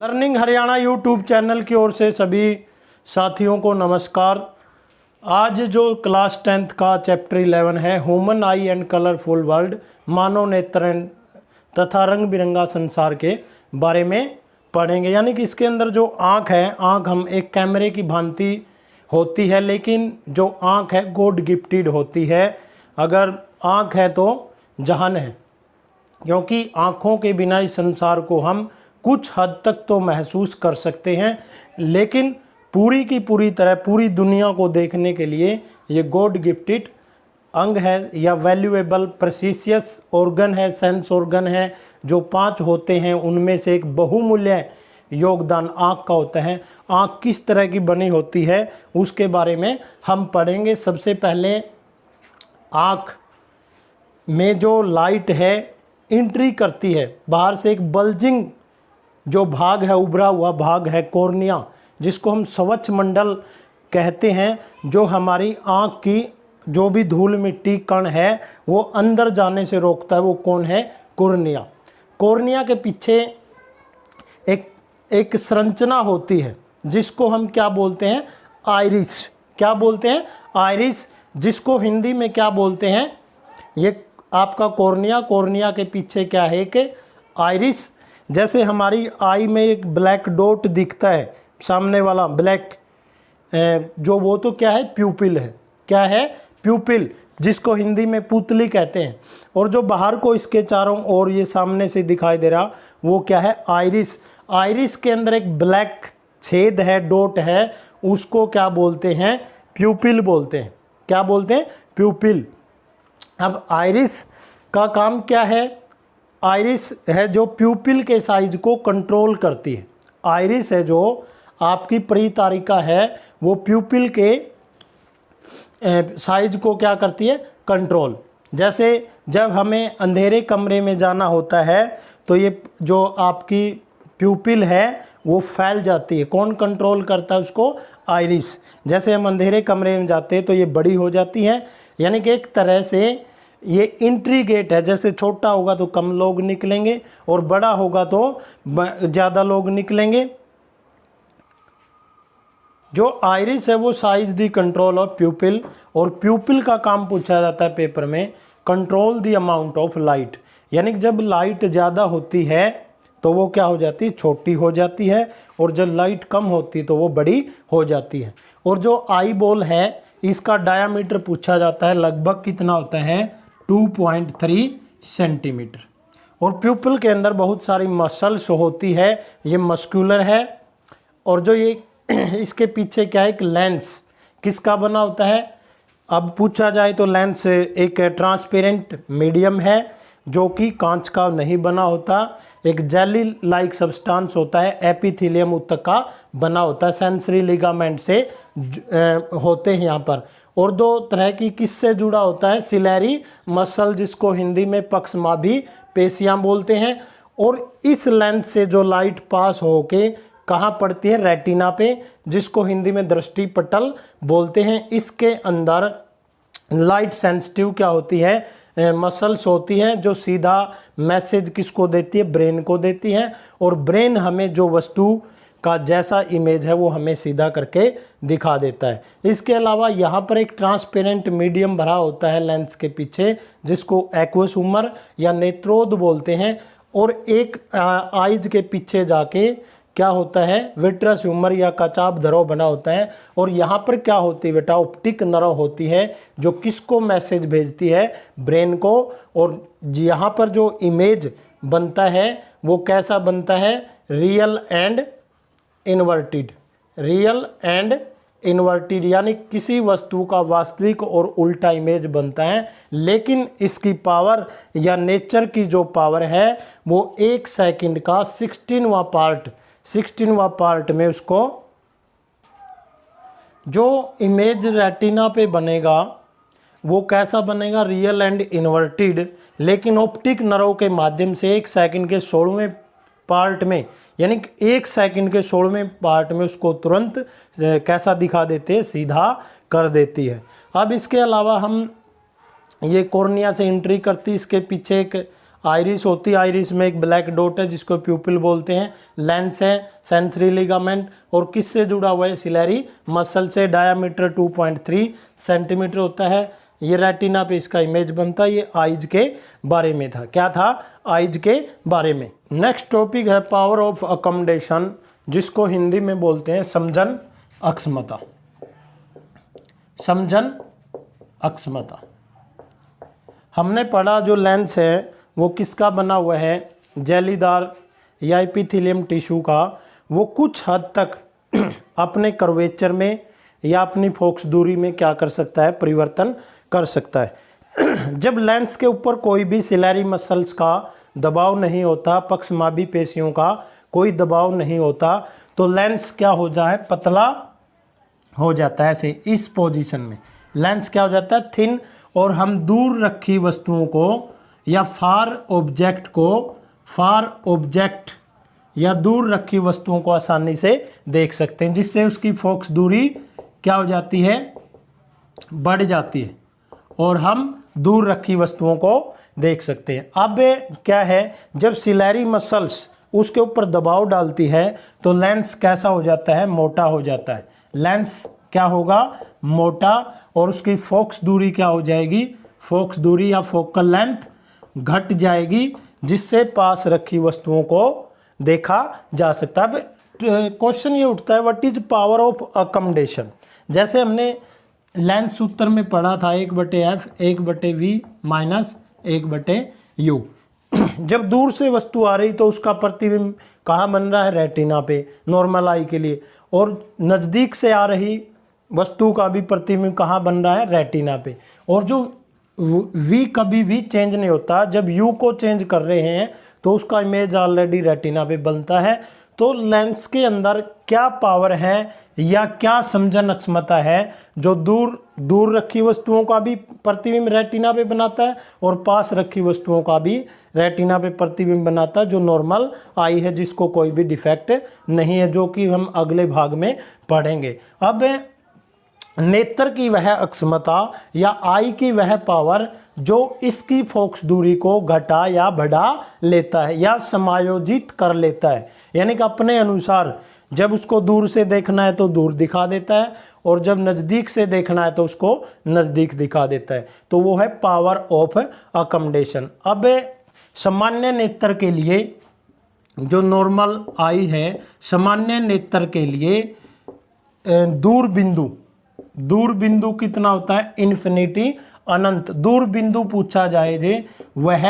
Learning Haryana YouTube channel की ओर से सभी साथियों को नमस्कार। आज जो क्लास 10th का चैप्टर 11 है human eye and colourful world, मानव नेत्र तथा रंग बिरंगा संसार के बारे में पढ़ेंगे। यानी कि इसके अंदर जो आँख है, आँख हम एक कैमरे की भांति होती है, लेकिन जो आँख है गॉड गिफ्टेड होती है। अगर आँख है तो जहान है, क्योंकि आँखों के बिना इस संसार को हम कुछ हद तक तो महसूस कर सकते हैं, लेकिन पूरी की पूरी तरह पूरी दुनिया को देखने के लिए ये गॉड गिफ्टेड अंग है या वैल्यूएबल प्रेसियस ऑर्गन है, सेंस ऑर्गन है। जो 5 होते हैं उनमें से एक बहुमूल्य योगदान आँख का होता है। आँख किस तरह की बनी होती है उसके बारे में हम पढ़ेंगे। सबसे पहले आँख में जो लाइट है एंट्री करती है, बाहर से एक बल्जिंग जो भाग है, उभरा हुआ भाग है कॉर्निया, जिसको हम स्वच्छ मंडल कहते हैं, जो हमारी आँख की जो भी धूल मिट्टी कण है वो अंदर जाने से रोकता है। वो कौन है? कॉर्निया। कॉर्निया के पीछे एक संरचना होती है जिसको हम क्या बोलते हैं? आइरिस। क्या बोलते हैं? आइरिस, जिसको हिंदी में क्या बोलते हैं? ये आपका कॉर्निया के पीछे क्या है? कि आइरिस। जैसे हमारी आई में एक ब्लैक डॉट दिखता है, सामने वाला ब्लैक जो, वो तो क्या है? प्यूपिल है। क्या है? प्यूपिल, जिसको हिंदी में पुतली कहते हैं। और जो बाहर को इसके चारों ओर ये सामने से दिखाई दे रहा वो क्या है? आइरिस। आइरिस के अंदर एक ब्लैक छेद है, डॉट है, उसको क्या बोलते हैं? प्यूपिल बोलते हैं। क्या बोलते हैं? प्यूपिल। अब आइरिस का काम क्या है? आइरिस है जो प्यूपिल के साइज को कंट्रोल करती है। आइरिस है जो आपकी परितारिका है, वो प्यूपिल के साइज को क्या करती है? कंट्रोल। जैसे जब हमें अंधेरे कमरे में जाना होता है तो ये जो आपकी प्यूपिल है वो फैल जाती है। कौन कंट्रोल करता है उसको? आइरिस। जैसे हम अंधेरे कमरे में जाते हैं तो ये बड़ी हो जाती है। यानी कि एक तरह से ये एंट्री गेट है। जैसे छोटा होगा तो कम लोग निकलेंगे और बड़ा होगा तो ज़्यादा लोग निकलेंगे। जो आइरिस है वो साइज दी कंट्रोल ऑफ प्यूपिल, और प्यूपिल का काम पूछा जाता है पेपर में, control the amount of light. यानी कि जब लाइट ज़्यादा होती है तो वो क्या हो जाती है? छोटी हो जाती है, और जब लाइट कम होती तो वो बड़ी हो जाती है। और जो आई बॉल है इसका डायामीटर पूछा जाता है, लगभग कितना होता है? 2.3 सेंटीमीटर। और प्यूपिल के अंदर बहुत सारी मसल्स होती है, ये मस्कुलर है। और जो ये इसके पीछे क्या है? एक लेंस किसका बना होता है? अब पूछा जाए तो लेंस एक ट्रांसपेरेंट मीडियम है जो कि कांच का नहीं बना होता, एक जेली लाइक सब्सटेंस होता है, एपिथेलियम ऊतक का बना होता है, सेंसरी लिगामेंट से होते हैं यहाँ पर। और 2 तरह की किससे जुड़ा होता है? सिलेरी मसल, जिसको हिंदी में पक्षमाभी पेशियां बोलते हैं। और इस लेंस से जो लाइट पास होके कहाँ पड़ती है? रेटिना पे, जिसको हिंदी में दृष्टि पटल बोलते हैं। इसके अंदर लाइट सेंसिटिव क्या होती है? मसल्स होती हैं जो सीधा मैसेज किसको देती है? ब्रेन को देती है। और ब्रेन हमें जो वस्तु का जैसा इमेज है वो हमें सीधा करके दिखा देता है। इसके अलावा यहाँ पर एक ट्रांसपेरेंट मीडियम भरा होता है लेंस के पीछे, जिसको एक्वस ह्यूमर या नेत्रोद बोलते हैं। और एक आइज के पीछे जाके क्या होता है? विट्रस ह्यूमर या कचाप धरो बना होता है। और यहाँ पर क्या होती है बेटा? ऑप्टिक नर्व होती है जो किसको मैसेज भेजती है? ब्रेन को। और यहाँ पर जो इमेज बनता है वो कैसा बनता है? Real and inverted. Real and inverted, यानी किसी वस्तु का वास्तविक और उल्टा इमेज बनता है। लेकिन इसकी पावर या नेचर की जो पावर है वो 1 सेकंड का 16वां पार्ट में उसको जो इमेज रेटिना पे बनेगा वो कैसा बनेगा? Real and inverted. लेकिन ऑप्टिक नर्व के माध्यम से 1 सेकंड के 16वें पार्ट में, यानी 1 सेकंड के 16वें पार्ट में उसको तुरंत कैसा दिखा देते हैं? सीधा कर देती है। अब इसके अलावा हम ये कॉर्निया से एंट्री करती, इसके पीछे एक आइरिस होती है, आइरिस में एक ब्लैक डॉट है जिसको प्यूपिल बोलते हैं। लेंस है सेंसरी लिगामेंट, और किससे जुड़ा हुआ है, सिलेरी मसल से। डायामीटर 2.3 सेंटीमीटर होता है। ये रेटिना पे इसका इमेज बनता है। ये आइज के बारे में था। क्या था, आइज के बारे में। नेक्स्ट टॉपिक है पावर ऑफ अकोमोडेशन, जिसको हिंदी में बोलते हैं समझन अक्षमता। समझन अक्षमता हमने पढ़ा, जो लेंस है वो किसका बना हुआ है, जेलीदार या एपिथेलियम टिश्यू का। वो कुछ हद तक अपने कर्वेचर में या अपनी फोकस दूरी में क्या कर सकता है, परिवर्तन कर सकता है। जब लेंस के ऊपर कोई भी सिलेरी मसल्स का दबाव नहीं होता, पक्षमापी पेशियों का कोई दबाव नहीं होता, तो लेंस क्या हो जाता है, पतला हो जाता है। ऐसे इस पोजीशन में लेंस क्या हो जाता है, थिन, और हम दूर रखी वस्तुओं को या फार ऑब्जेक्ट या दूर रखी वस्तुओं को आसानी से देख सकते हैं, जिससे उसकी फोकस दूरी क्या हो जाती है, बढ़ जाती है, और हम दूर रखी वस्तुओं को देख सकते हैं। अब क्या है, जब सिलेरी मसल्स उसके ऊपर दबाव डालती है तो लेंस कैसा हो जाता है, मोटा हो जाता है। लेंस क्या होगा, मोटा, और उसकी फोकस दूरी क्या हो जाएगी, फोकस दूरी या फोकल लेंथ घट जाएगी, जिससे पास रखी वस्तुओं को देखा जा सकता है। क्वेश्चन ये उठता है, what is power of accommodation. जैसे हमने लेंस सूत्र में पढ़ा था 1/f 1/v माइनस 1/u। जब दूर से वस्तु आ रही तो उसका प्रतिबिंब कहाँ बन रहा है, रेटिना पे, नॉर्मल आई के लिए, और नज़दीक से आ रही वस्तु का भी प्रतिबिंब कहाँ बन रहा है, रेटिना पे। और जो v कभी भी चेंज नहीं होता, जब u को चेंज कर रहे हैं तो उसका इमेज ऑलरेडी रेटिना पे बनता है। तो लेंस के अंदर क्या पावर है या क्या समझन अक्षमता है, जो दूर रखी वस्तुओं का भी प्रतिबिंब रेटिना पे बनाता है और पास रखी वस्तुओं का भी रेटिना पे प्रतिबिंब बनाता है, जो नॉर्मल आई है, जिसको कोई भी डिफेक्ट नहीं है, जो कि हम अगले भाग में पढ़ेंगे। अब नेत्र की वह अक्षमता या आई की वह पावर जो इसकी फोकस दूरी को घटा या बढ़ा लेता है या समायोजित कर लेता है, यानी कि अपने अनुसार जब उसको दूर से देखना है तो दूर दिखा देता है, और जब नज़दीक से देखना है तो उसको नज़दीक दिखा देता है। तो वो है पावर ऑफ अकोमोडेशन। अब सामान्य नेत्र के लिए, जो नॉर्मल आई है, सामान्य नेत्र के लिए दूर बिंदु कितना होता है, इन्फिनिटी, अनंत। दूर बिंदु पूछा जाए वह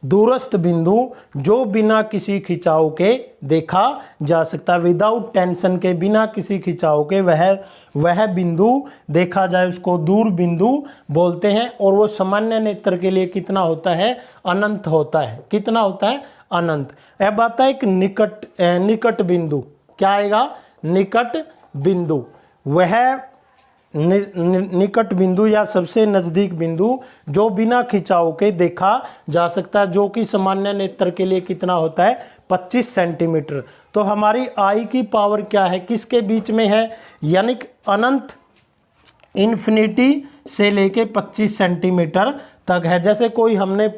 दूरस्थ बिंदु जो बिना किसी खिंचाव के देखा जा सकता है, विदाउट टेंशन के, बिना किसी खिंचाव के वह बिंदु देखा जाए, उसको दूर बिंदु बोलते हैं। और वो सामान्य नेत्र के लिए कितना होता है, अनंत होता है। कितना होता है, अनंत। अब आता है एक निकट बिंदु। क्या आएगा, निकट बिंदु। वह निकट बिंदु या सबसे नज़दीक बिंदु जो बिना खिंचाव के देखा जा सकता है, जो कि सामान्य नेत्र के लिए कितना होता है, 25 सेंटीमीटर। तो हमारी आई की पावर क्या है, किसके बीच में है, यानी अनंत, इन्फिनिटी से लेके 25 सेंटीमीटर तक है। जैसे कोई हमने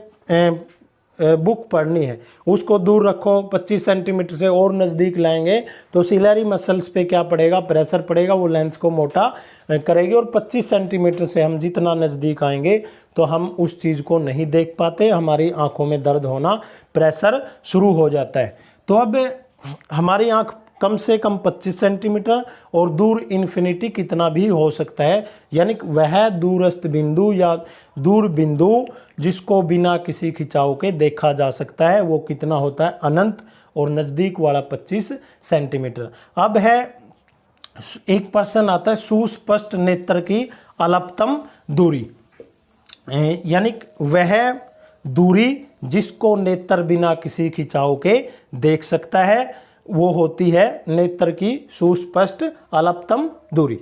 बुक पढ़नी है, उसको दूर रखो 25 सेंटीमीटर से और नज़दीक लाएंगे तो सिलेरी मसल्स पे क्या पड़ेगा, प्रेशर पड़ेगा, वो लेंस को मोटा करेगी। और 25 सेंटीमीटर से हम जितना नज़दीक आएंगे तो हम उस चीज़ को नहीं देख पाते, हमारी आंखों में दर्द होना, प्रेशर शुरू हो जाता है। तो अब हमारी आंख कम से कम 25 सेंटीमीटर और दूर इन्फिनिटी कितना भी हो सकता है, यानी वह दूरस्थ बिंदु या दूर बिंदु जिसको बिना किसी खिंचाव के देखा जा सकता है, वो कितना होता है, अनंत, और नज़दीक वाला 25 सेंटीमीटर। अब है एक प्रश्न आता है, सुस्पष्ट नेत्र की अल्पतम दूरी, यानी वह दूरी जिसको नेत्र बिना किसी खिंचाव के देख सकता है, वो होती है नेत्र की सुस्पष्ट अल्पतम दूरी।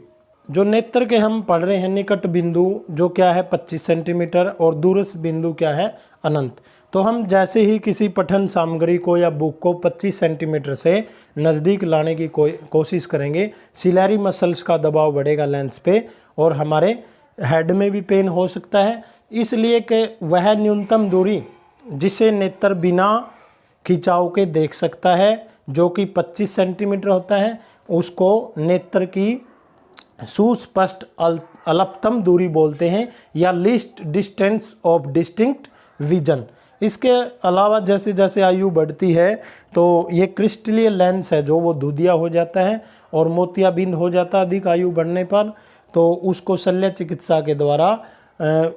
जो नेत्र के हम पढ़ रहे हैं, निकट बिंदु जो क्या है 25 सेंटीमीटर और दूरस्थ बिंदु क्या है, अनंत। तो हम जैसे ही किसी पठन सामग्री को या बुक को 25 सेंटीमीटर से नज़दीक लाने की कोशिश करेंगे, सिलेरी मसल्स का दबाव बढ़ेगा लेंस पे और हमारे हेड में भी पेन हो सकता है, इसलिए कि वह न्यूनतम दूरी जिसे नेत्र बिना खिंचाव के देख सकता है, जो कि 25 सेंटीमीटर होता है, उसको नेत्र की सुस्पष्ट अल्पतम दूरी बोलते हैं या least distance of distinct vision. इसके अलावा जैसे जैसे आयु बढ़ती है तो ये क्रिस्टलीय लेंस है जो वो धुंधिया हो जाता है और मोतियाबिंद हो जाता है अधिक आयु बढ़ने पर, तो उसको शल्य चिकित्सा के द्वारा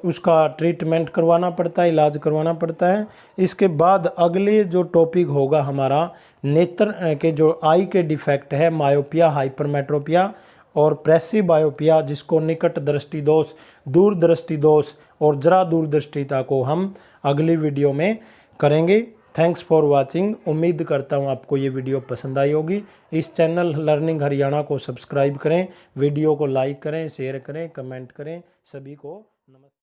उसका ट्रीटमेंट करवाना पड़ता है, इलाज करवाना पड़ता है। इसके बाद अगले जो टॉपिक होगा हमारा नेत्र के जो आई के डिफेक्ट है, मायोपिया, हाइपरमेट्रोपिया और प्रेसिबायोपिया, जिसको निकट दृष्टि दोष, दूर दृष्टि दोष और जरा दूरदृष्टिता को हम अगली वीडियो में करेंगे। Thanks for watching. उम्मीद करता हूँ आपको ये वीडियो पसंद आई होगी। इस चैनल लर्निंग हरियाणा को सब्सक्राइब करें, वीडियो को लाइक करें, शेयर करें, कमेंट करें। सभी को